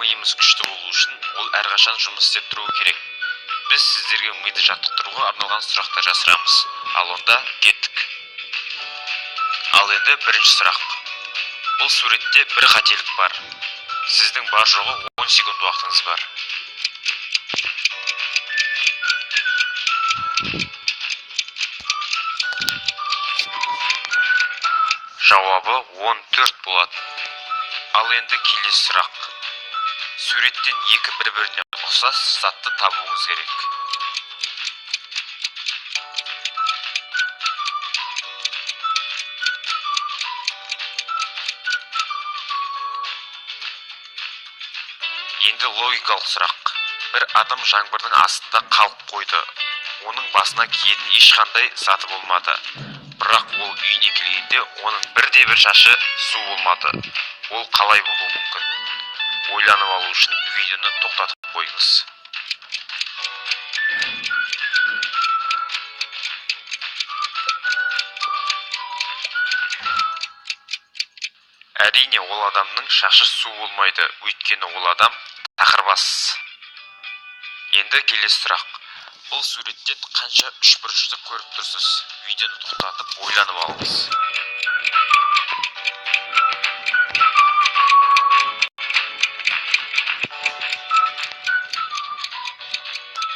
миымыз күшті болу үшін ол әрқашан жұмыс істеп тұруы керек. Біз сіздерге миды жаттықтыруға арналған сұрақтар жасырамыз. Ал онда кеттік. Ал енді бірінші сұрақ. Бұл суретте бір қателік бар. Сіздің бар жоғы 10 секунд уақытыңыз бар. Жауабы 14 болады. Ал енді келесі сұрақ. Суреттен екі бір-біріне ұқсас затты табуыңыз керек. Енді логикалық сұрақ. Бір адам жаңбырдың астында қалып қойды. Оның басына киетін ешқандай заты болмады. Бірақ ол үйіне келгенде оның бірде-бір шашы су болмады. Ол қалай болуы мүмкін? Ойланып алу үшін видеоны тоқтатып қойыңыз. Әрине ол адамның шашы су болмайды, өйткені ол адам тақырбас. Енді келесі сұрақ. Бұл суреттен қанша үшбұрышты көріп тұрсыз? Видеоны тоқтатып ойланып алыңыз.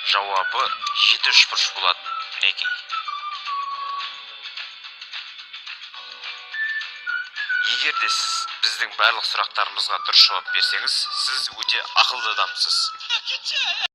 Жауабы 7 үшбұрыш болады. Мінекей. Егер де сіз біздің барлық сұрақтарымызға дұрыс жауап берсеңіз, сіз өте ақылды адамсыз.